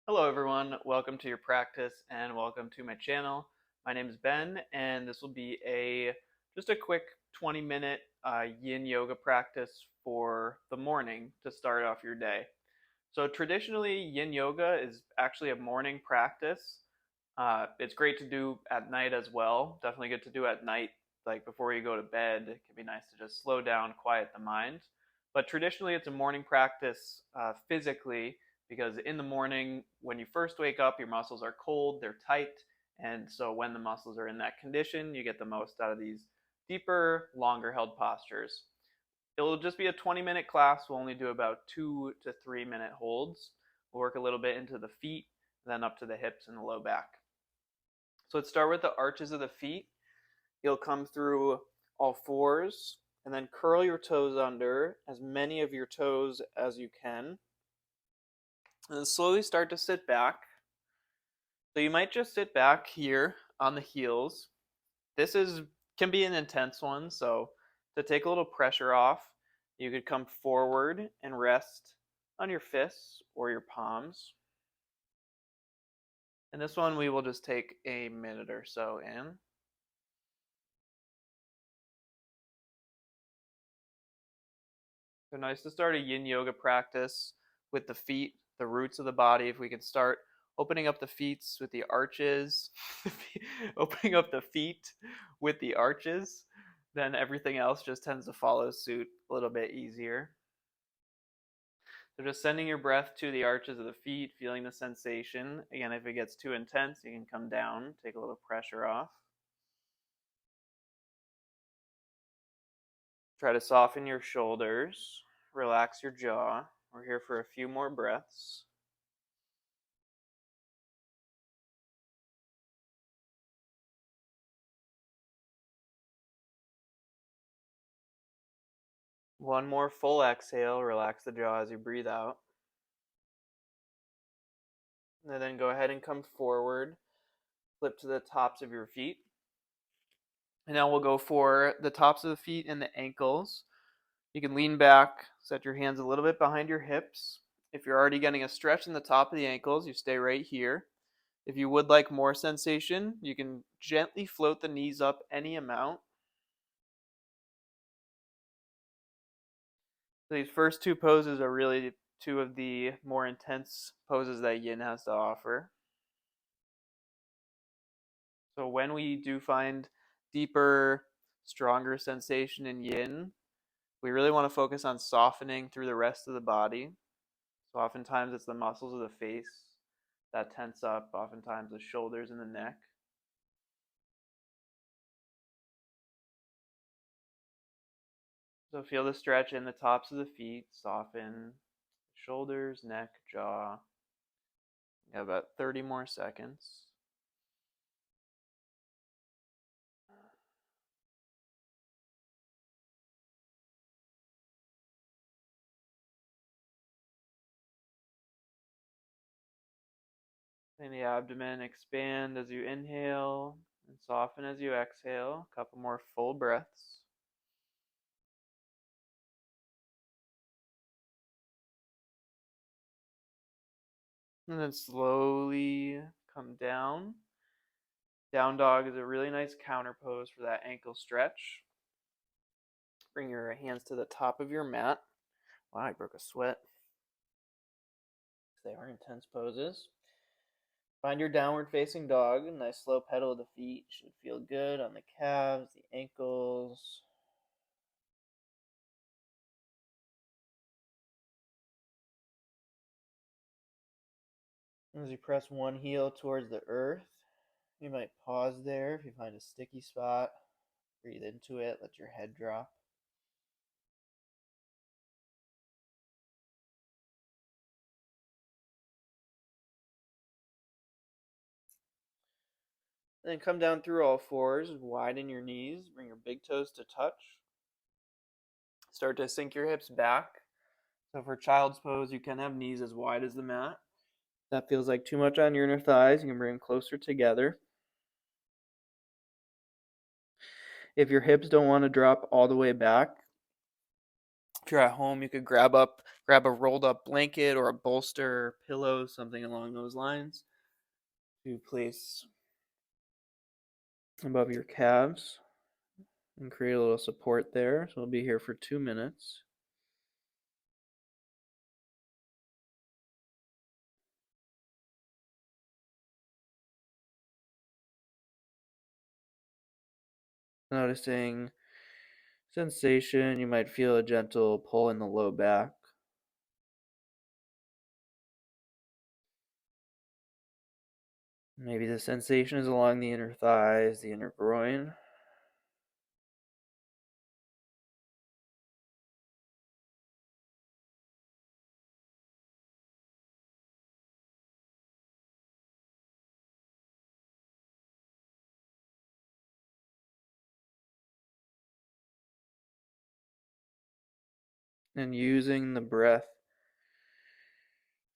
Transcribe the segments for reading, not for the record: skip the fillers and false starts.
Hello everyone, welcome to your practice and welcome to my channel. My name is Ben and this will be just a quick 20-minute yin yoga practice for the morning to start off your day. So traditionally yin yoga is actually a morning practice. It's great to do at night as well. Definitely good to do at night, like before you go to bed. It can be nice to just slow down, quiet the mind. But traditionally it's a morning practice physically, because in the morning when you first wake up your muscles are cold, they're tight, and so when the muscles are in that condition you get the most out of these deeper, longer held postures. It'll just be a 20-minute class. We'll only do about 2 to 3 minute holds. We'll work a little bit into the feet, then up to the hips and the low back. So let's start with the arches of the feet. You'll come through all fours and then curl your toes under, as many of your toes as you can. And then slowly start to sit back. So you might just sit back here on the heels. Can be an intense one, so to take a little pressure off, you could come forward and rest on your fists or your palms. And this one we will just take a minute or so in. So nice to start a yin yoga practice with the feet, the roots of the body. If we can start opening up the feet with the arches, opening up the feet with the arches, then everything else just tends to follow suit a little bit easier. So just sending your breath to the arches of the feet, feeling the sensation. Again, if it gets too intense, you can come down, take a little pressure off. Try to soften your shoulders, relax your jaw. We're here for a few more breaths. One more full exhale, relax the jaw as you breathe out. And then go ahead and come forward, flip to the tops of your feet. And now we'll go for the tops of the feet and the ankles. You can lean back, set your hands a little bit behind your hips. If you're already getting a stretch in the top of the ankles, you stay right here. If you would like more sensation, you can gently float the knees up any amount. So these first two poses are really two of the more intense poses that yin has to offer. So when we do find deeper, stronger sensation in yin, we really want to focus on softening through the rest of the body. So oftentimes it's the muscles of the face that tense up, oftentimes the shoulders and the neck. So feel the stretch in the tops of the feet, soften shoulders, neck, jaw. You have about 30 more seconds. And the abdomen expand as you inhale and soften as you exhale. A couple more full breaths. And then slowly come down. Down dog is a really nice counter pose for that ankle stretch. Bring your hands to the top of your mat. Wow, I broke a sweat. They are intense poses. Find your downward facing dog. Nice slow pedal of the feet. Should feel good on the calves, the ankles. As you press one heel towards the earth, you might pause there if you find a sticky spot. Breathe into it, let your head drop. Then come down through all fours, widen your knees, bring your big toes to touch. Start to sink your hips back. So for child's pose, you can have knees as wide as the mat. If that feels like too much on your inner thighs, you can bring them closer together. If your hips don't want to drop all the way back, If you're at home, you could grab a rolled up blanket or a bolster, or pillow, something along those lines to place above your calves and create a little support there. So we'll be here for 2 minutes. Noticing sensation, you might feel a gentle pull in the low back. Maybe the sensation is along the inner thighs, the inner groin. And using the breath,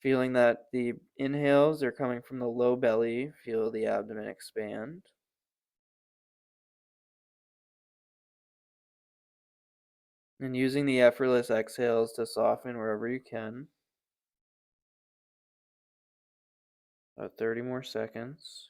feeling that the inhales are coming from the low belly, feel the abdomen expand. And using the effortless exhales to soften wherever you can. About 30 more seconds.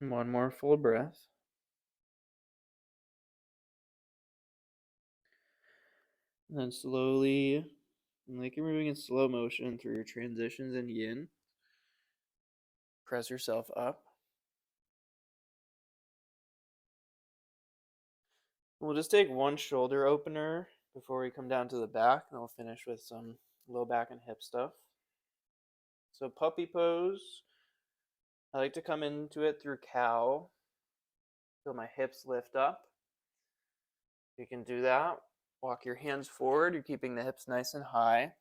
One more full breath. And then slowly, like you're moving in slow motion through your transitions in yin, press yourself up. We'll just take one shoulder opener before we come down to the back, and I'll finish with some low back and hip stuff. So puppy pose, I like to come into it through cow. Feel my hips lift up. You can do that. Walk your hands forward. You're keeping the hips nice and high.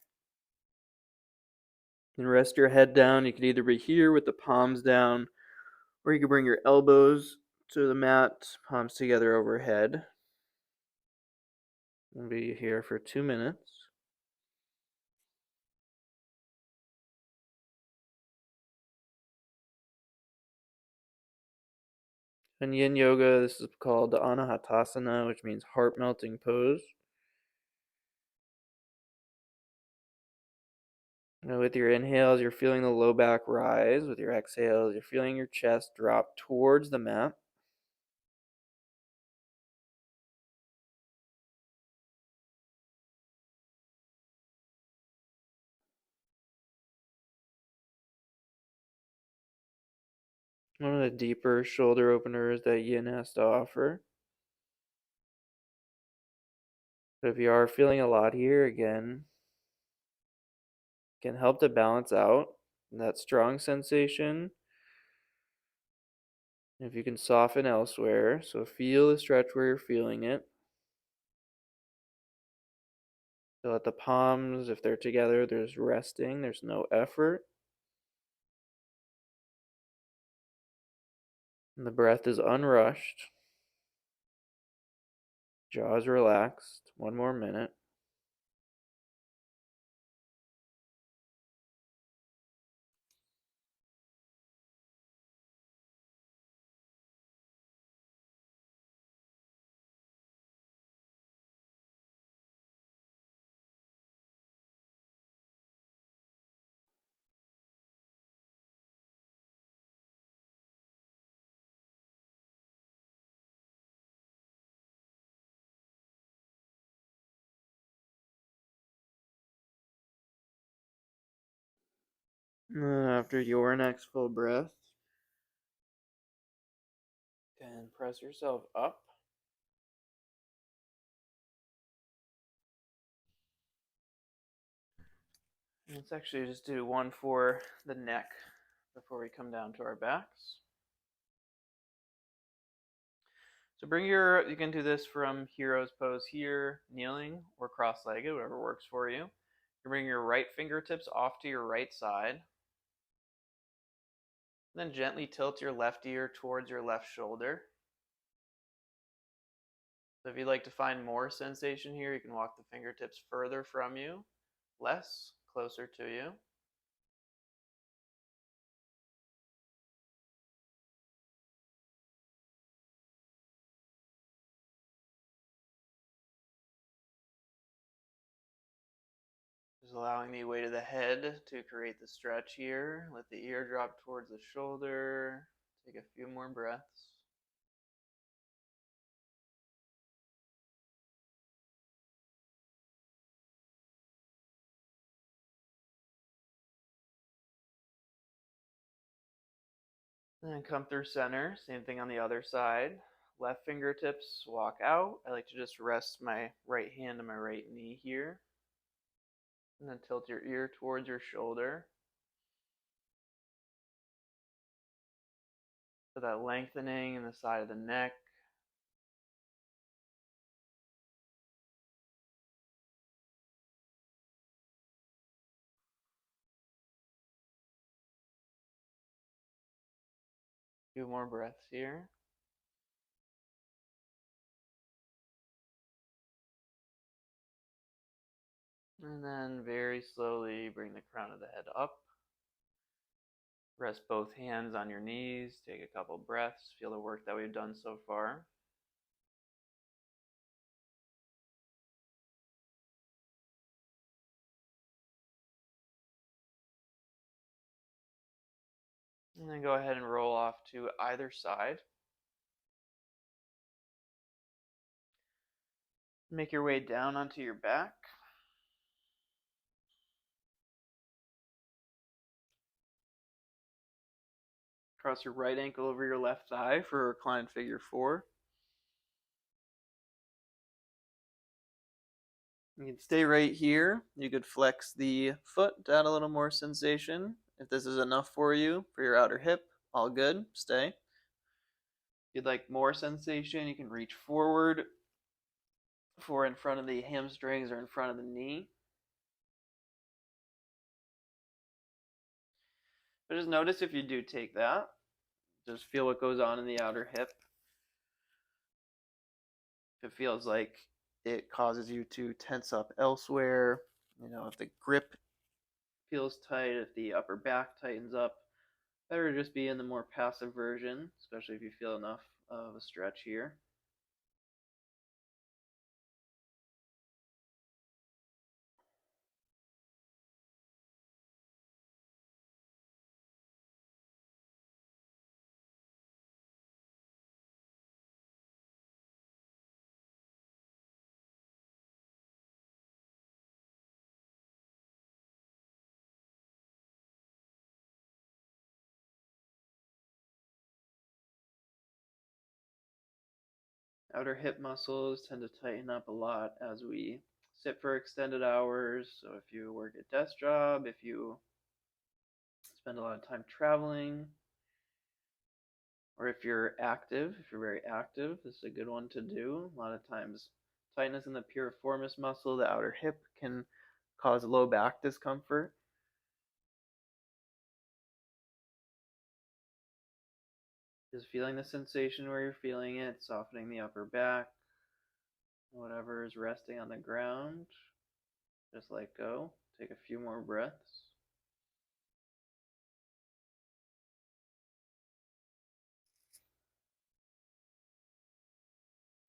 And rest your head down. You can either be here with the palms down, or you can bring your elbows to the mat, palms together overhead. We'll be here for 2 minutes. In yin yoga, this is called the anahatasana, which means heart melting pose. With your inhales, you're feeling the low back rise. With your exhales, you're feeling your chest drop towards the mat. One of the deeper shoulder openers that yin has to offer. But if you are feeling a lot here, again, can help to balance out that strong sensation. If you can soften elsewhere, so feel the stretch where you're feeling it. So let the palms, if they're together, there's resting, there's no effort. And the breath is unrushed. Jaws relaxed. One more minute. After your next full breath, and press yourself up. Let's actually just do one for the neck before we come down to our backs. So you can do this from hero's pose here, kneeling, or cross-legged, whatever works for you. You bring your right fingertips off to your right side. Then gently tilt your left ear towards your left shoulder. So if you'd like to find more sensation here, you can walk the fingertips further from you, less, closer to you. Just allowing the weight of the head to create the stretch here. Let the ear drop towards the shoulder. Take a few more breaths. And then come through center. Same thing on the other side. Left fingertips walk out. I like to just rest my right hand on my right knee here. And then tilt your ear towards your shoulder. So that lengthening in the side of the neck. A few more breaths here. And then very slowly bring the crown of the head up. Rest both hands on your knees. Take a couple breaths. Feel the work that we've done so far. And then go ahead and roll off to either side. Make your way down onto your back. Cross your right ankle over your left thigh for reclined figure 4. You can stay right here. You could flex the foot to add a little more sensation. If this is enough for you, for your outer hip, all good, stay. If you'd like more sensation, you can reach forward for in front of the hamstrings or in front of the knee. But just notice if you do take that, just feel what goes on in the outer hip. If it feels like it causes you to tense up elsewhere, if the grip feels tight, if the upper back tightens up, better just be in the more passive version, especially if you feel enough of a stretch here. Outer hip muscles tend to tighten up a lot as we sit for extended hours. So if you work a desk job, if you spend a lot of time traveling, or if you're active, if you're very active, this is a good one to do. A lot of times, tightness in the piriformis muscle, the outer hip, can cause low back discomfort. Just feeling the sensation where you're feeling it, softening the upper back. Whatever is resting on the ground, just let go. Take a few more breaths.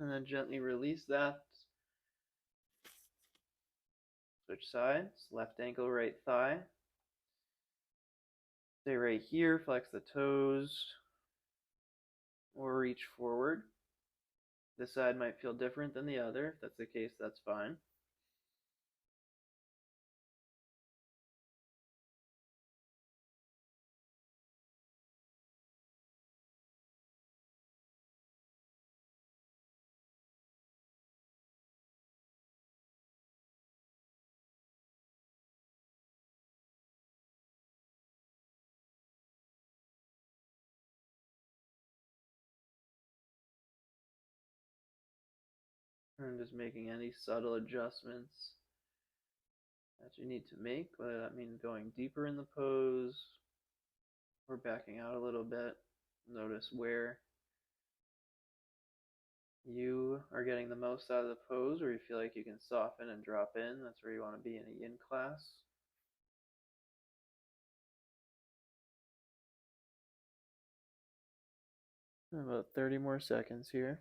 And then gently release that. Switch sides. Left ankle, right thigh. Stay right here. Flex the toes. Or reach forward. This side might feel different than the other. If that's the case, that's fine. And just making any subtle adjustments that you need to make, whether that means going deeper in the pose or backing out a little bit. Notice where you are getting the most out of the pose, or you feel like you can soften and drop in. That's where you want to be in a yin class. About 30 more seconds here.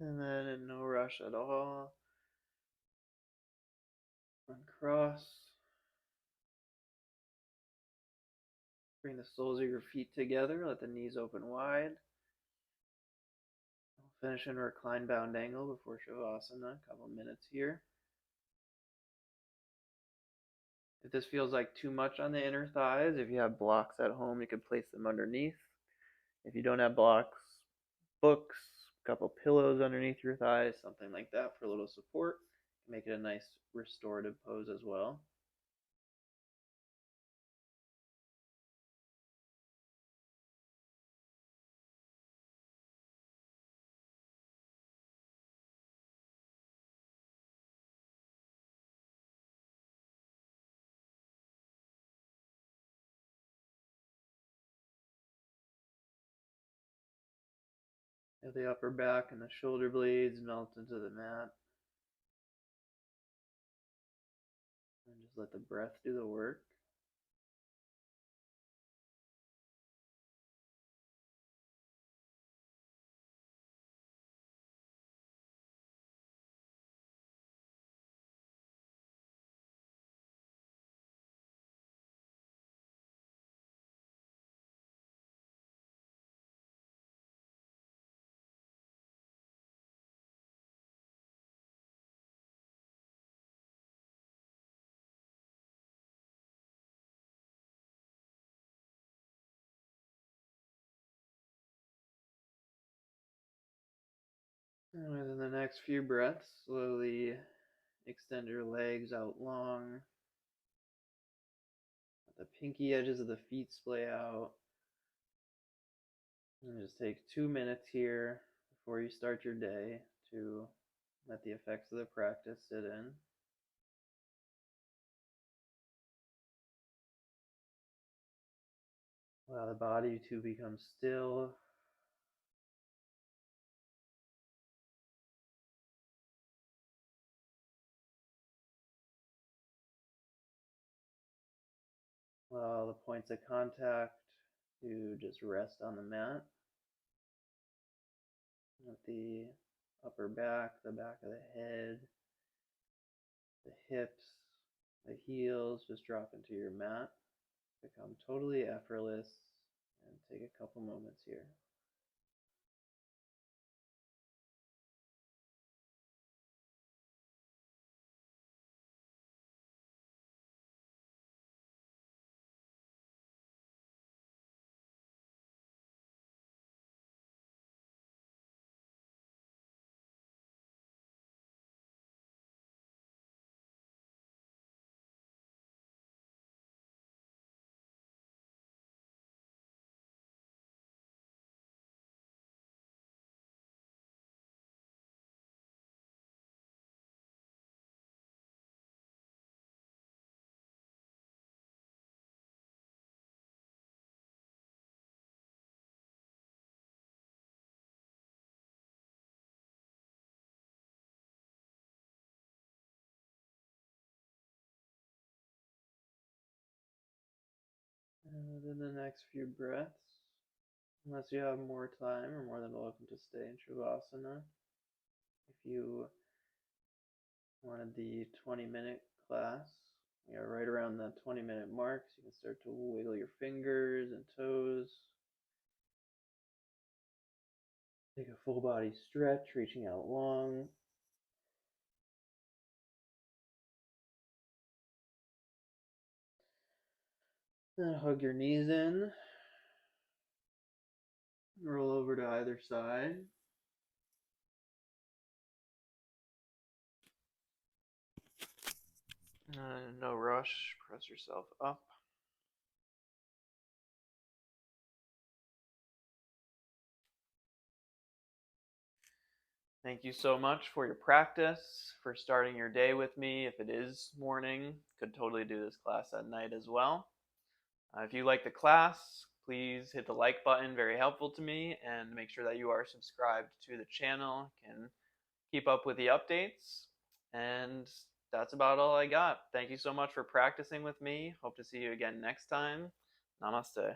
And then in no rush at all, uncross. Bring the soles of your feet together, let the knees open wide. We'll finish in a reclined bound angle before Shavasana, a couple minutes here. If this feels like too much on the inner thighs, if you have blocks at home, you can place them underneath. If you don't have blocks, books, a couple pillows underneath your thighs, something like that for a little support. Make it a nice restorative pose as well. Have the upper back and the shoulder blades melt into the mat. And just let the breath do the work. And within the next few breaths, slowly extend your legs out long. Let the pinky edges of the feet splay out. And just take 2 minutes here before you start your day to let the effects of the practice sit in. Allow the body to become still. Allow the points of contact to just rest on the mat. Let the upper back, the back of the head, the hips, the heels just drop into your mat. Become totally effortless and take a couple moments here. And within the next few breaths, unless you have more time, you're more than welcome to stay in Shavasana. If you wanted the 20-minute class, we are right around the 20-minute mark, so you can start to wiggle your fingers and toes. Take a full body stretch, reaching out long. Then hug your knees in. Roll over to either side. No rush. Press yourself up. Thank you so much for your practice, for starting your day with me. If it is morning, could totally do this class at night as well. If you like the class, please hit the like button, very helpful to me, and make sure that you are subscribed to the channel, can keep up with the updates. And that's about all I got. Thank you so much for practicing with me. Hope to see you again next time. Namaste.